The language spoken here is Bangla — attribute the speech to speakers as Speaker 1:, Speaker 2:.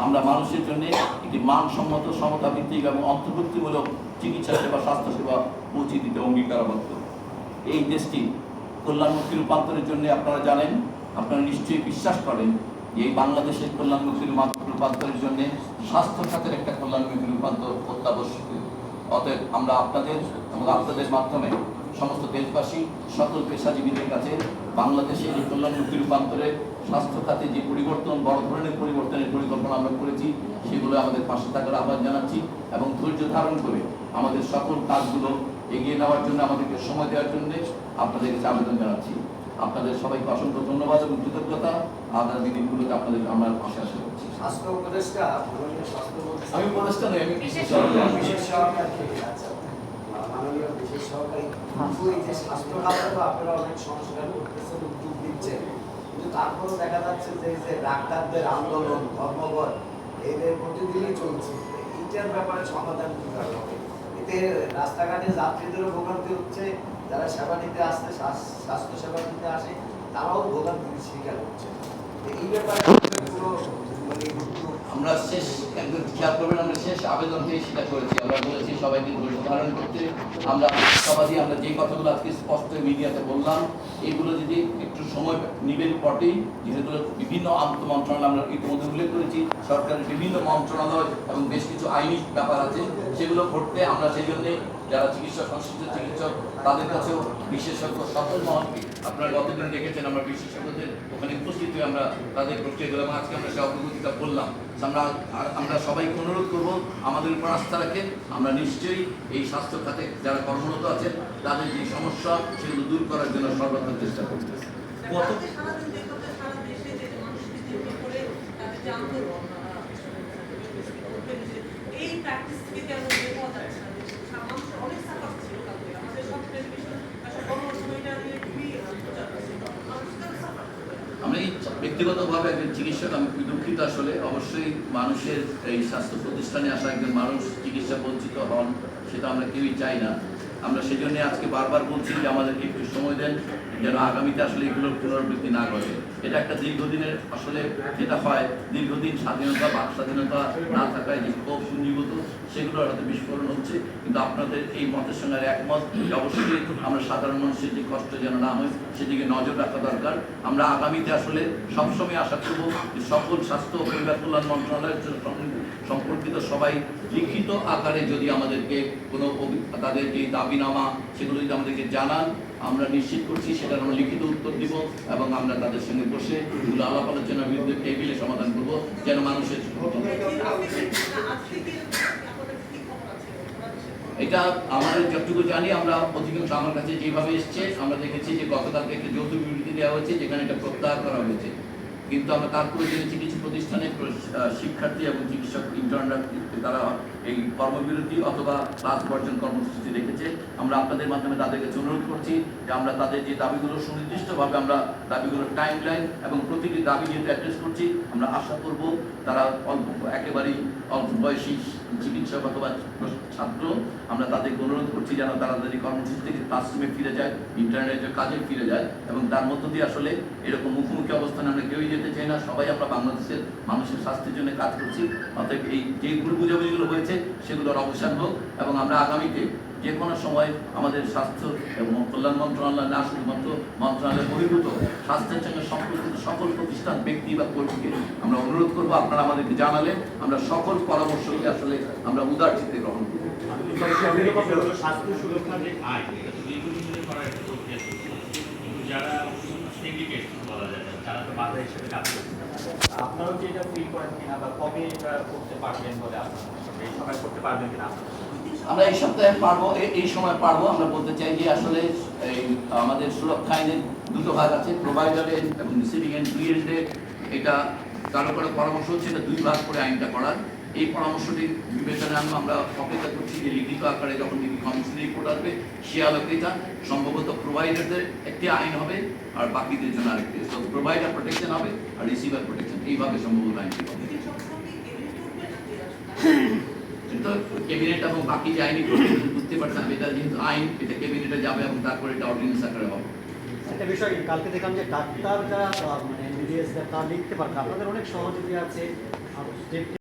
Speaker 1: আমরা মানুষের জন্য একটি মানসম্মত সমতা ভিত্তিক এবং অন্তর্ভুক্তিমূলক চিকিৎসা সেবা স্বাস্থ্যসেবা পৌঁছে দিতে অঙ্গীকারবদ্ধ। এই দেশটি কল্যাণমুখী রূপান্তরের জন্য আপনারা জানেন, আপনারা নিশ্চয়ই বিশ্বাস করেন যে এই বাংলাদেশের কল্যাণমুখী রূপান্তরের জন্য স্বাস্থ্য খাতের একটা কল্যাণমুখী রূপান্তর অত্যাবশ্যকীয়। অতএব আমরা আপনাদের এবং আপনাদের মাধ্যমে সমস্ত দেশবাসী সকল পেশাজীবীদের কাছে বাংলাদেশের এই কল্যাণমুখী রূপান্তরে স্বাস্থ্য খাতে যে পরিবর্তন, বড় ধরনের পরিবর্তনের পরিকল্পনা আমরা করেছি, সেগুলো আমাদের পাশে থাকার আহ্বান জানাচ্ছি এবং ধৈর্য ধারণ করে আমাদের সকল কাজগুলো এগিয়ে নেওয়ার জন্য আমাদেরকে সময় দেওয়ার জন্য আপনাদের কাছে আবেদন জানাচ্ছি। আপনাদের সবাইকে অসংখ্য ধন্যবাদ এবং কৃতজ্ঞতা। আগামী দিনগুলোতে আপনাদের আমরা পাশে আশা করছি।
Speaker 2: স্বাস্থ্য উপদেষ্টা
Speaker 1: আমি উপদেষ্টা নই, আমি
Speaker 2: বিশেষ সহকারী মাননীয় বিশেষ সহকারী। এই যে স্বাস্থ্য খাতে তো আপনারা অনেক সংস্কার করতেছেন, উদ্যোগ দিচ্ছেন, কিন্তু তারপরও দেখা যাচ্ছে যে ডাক্তারদের আন্দোলন, ধর্মঘট এদের প্রতিদিনই চলছে। এইটার ব্যাপারে সমাধান কিভাবে হবে? এতে রাস্তাঘাটে যাত্রীদেরও ভোগান্তি হচ্ছে, যারা সেবা নিতে আসছে, স্বাস্থ্য সেবা নিতে আসে, তারাও ভোগান্তির শিকার হচ্ছে। এই ব্যাপারে
Speaker 1: আমরা শেষ একদম খেয়াল করবেন, আমরা শেষ আবেদনকে সেটা করেছি। আমরা বলেছি সবাইকে ধৈর্য ধারণ করতে। আমরা সবাই আমরা যে কথাগুলো আজকে স্পষ্ট মিডিয়াতে বললাম, এইগুলো যদি একটু সময় নিবেন পটেই, যেগুলো বিভিন্ন মন্ত্রণালয় আমরা ইতিমধ্যে উল্লেখ করেছি, সরকারের বিভিন্ন মন্ত্রণালয় এবং বেশ কিছু আইনি ব্যাপার আছে, সেগুলো ঘটতে আমরা সেই জন্যে যারা চিকিৎসক, সংশ্লিষ্ট চিকিৎসক তাদের কাছেও বিশেষজ্ঞ সকল মহলকে আপনারা গতদিন দেখেছেন, আমরা বিশেষজ্ঞদের ওখানে উপস্থিত হয়ে আমরা তাদের প্রক্রিয়া গেলাম। আজকে আমরা সে অগ্রগতিটা বললাম। আমরা সবাইকে অনুরোধ করবো আমাদের উপর আস্থা রাখে। আমরা নিশ্চয়ই এই স্বাস্থ্য খাতে যারা কর্মরত আছেন তাদের যে সমস্যা সেগুলো দূর করার জন্য সর্বাত্মক চেষ্টা করতেছে।
Speaker 3: এই প্র্যাকটিস থেকে কেমন বের হওয়া যাচ্ছে না? মানুষের অনেক সাফার ছিল কালকে, আমাদের সব টেলিভিশন গণমাধ্যমটা নিয়ে খুবই
Speaker 1: আমরা এই ব্যক্তিগতভাবে একজন চিকিৎসক, আমি খুবই দুঃখিত আসলে। অবশ্যই মানুষের এই স্বাস্থ্য প্রতিষ্ঠানে আসা একজন মানুষ চিকিৎসা বঞ্চিত হন, সেটা আমরা কেউই চাই না। আমরা সেজন্য আজকে বারবার বলছি যে আমাদেরকে একটু সময় দেন, যেন আগামীতে আসলে এগুলোর পুনরাবৃত্তি না ঘটে। এটা একটা দীর্ঘদিনের আসলে যেটা হয়, দীর্ঘদিন স্বাধীনতা, বাক স্বাধীনতা না থাকায় যে ক্ষোভ পুঞ্জীভূত, সেগুলোর হয়তো বিস্ফোরণ হচ্ছে। কিন্তু আপনাদের এই মতের সঙ্গে একমত, অবশ্যই আমরা সাধারণ মানুষের যে কষ্ট যেন না হয় সেদিকে নজর রাখা দরকার। আমরা আগামীতে আসলে সবসময় আশা করব যে সকল স্বাস্থ্য ও পরিবার কল্যাণ মন্ত্রণালয়ের সম্পর্কিত সবাই লিখিত আকারে যদি আমাদেরকে কোনো তাদের যে দাবিনামা সেগুলো যদি আমাদেরকে জানান, আমরা নিশ্চিত করছি সেটার আমরা লিখিত উত্তর দিব এবং আমরা তাদের সঙ্গে বসে এগুলো আলাপ আলোচনার বিরুদ্ধে টেবিলে সমাধান করব, যেন মানুষের এটা আমাদের যতটুকু জানি, আমরা অধিকাংশ আমার কাছে যেভাবে এসছে আমরা দেখেছি যে গতকালকে একটা যৌথ বিবৃতি দেওয়া হয়েছে যেখানে এটা প্রত্যাহার করা হয়েছে। কিন্তু আমরা তারপরে জেনেছি কিছু প্রতিষ্ঠানে শিক্ষার্থী এবং চিকিৎসক ইন্টার্নরা তারা এই কর্মবিরতি অথবা ক্লাস বর্জন কর্মসূচি রেখেছে। আমরা আপনাদের মাধ্যমে তাদের কাছে অনুরোধ করছি যে আমরা তাদের যে দাবিগুলো সুনির্দিষ্টভাবে আমরা দাবিগুলোর টাইম লাইন এবং প্রতিটি দাবি যেহেতু অ্যাড্রেস করছি, আমরা আশা করব তারা একেবারেই অল্প বয়সী চিকিৎসক অথবা ছাত্র, আমরা তাদেরকে অনুরোধ করছি যেন তারা তাদের কর্মসূচি থেকে ক্লাসরুমে ফিরে যায়, ইন্টারনেটের কাজে ফিরে যায় এবং তার মধ্য দিয়ে আসলে এরকম মুখোমুখি অবস্থানে আমরা কেউই যেতে চাই না। সবাই আমরা বাংলাদেশের মানুষের স্বাস্থ্যের জন্য কাজ করছি। অতএব এই যে ভুল বুঝাবুঝিগুলো হয়েছে সেগুলোর অবসান হোক এবং আমরা আগামীতে যে কোনো সময় আমাদের স্বাস্থ্য এবং কল্যাণ মন্ত্রণালয় না শুধুমাত্র মন্ত্রণালয় বহির্ভূত স্বাস্থ্যের সঙ্গে সম্পর্কিত সকল প্রতিষ্ঠান, ব্যক্তি বা কর্মীকে আমরা অনুরোধ করবো আপনারা আমাদেরকে জানালে আমরা সকল পরামর্শকে আসলে আমরা উদার চিত্তে গ্রহণ করব।
Speaker 4: স্বাস্থ্য সুরক্ষা যে আইন দীর্ঘদিনের করা একটা প্রক্রিয়া, কিন্তু যারা সিন্ডিকেট বলা যায় তারা তো বাধা হিসেবে কাজ করছে। আপনারাও কি এটা ফিল করেন কিনা বা কবে এটা করতে পারবেন বলে আপনার এই সময় করতে পারবেন কিনা?
Speaker 1: আমরা এই সপ্তাহে পারবো, এই সময় পারবো। আমরা বলতে চাই যে আসলে এই আমাদের সুরক্ষা আইনের দুটো ভাগ আছে, প্রোভাইডারের এবং রিসিভিং এন্ড ক্লিয়েন্টের। এটা কারো কারো পরামর্শ হচ্ছে এটা দুই ভাগ করে আইনটা করার। এই পরামর্শটি বিবেচনায় আমরা অপেক্ষা করছি যে লিখিত আকারে যখন কাউন্সিল রিপোর্ট আসবে সে আলোকিতা সম্ভবত প্রোভাইডারদের একটি আইন হবে আর বাকিদের জন্য আরেকটি। তো প্রোভাইডার প্রোটেকশন হবে আর রিসিভার প্রোটেকশন, এইভাবে সম্ভবত আইনটি হবে। কিন্তু ক্যাবিনেট এবং বাকি যে আইনি প্রক্রিয়া বুঝতে পারছেন, এটা যেহেতু আইন, এটা ক্যাবিনেটে যাবে এবং তারপরে এটা অর্ডিন্যান্স আকারে হবে।
Speaker 5: একটা বিষয় কালকে দেখলাম যে ডাক্তার যারা মানে এমবিবিএস তারা লিখতে পারবে, আপনাদের অনেক সহযোগী আছে,
Speaker 4: স্টেট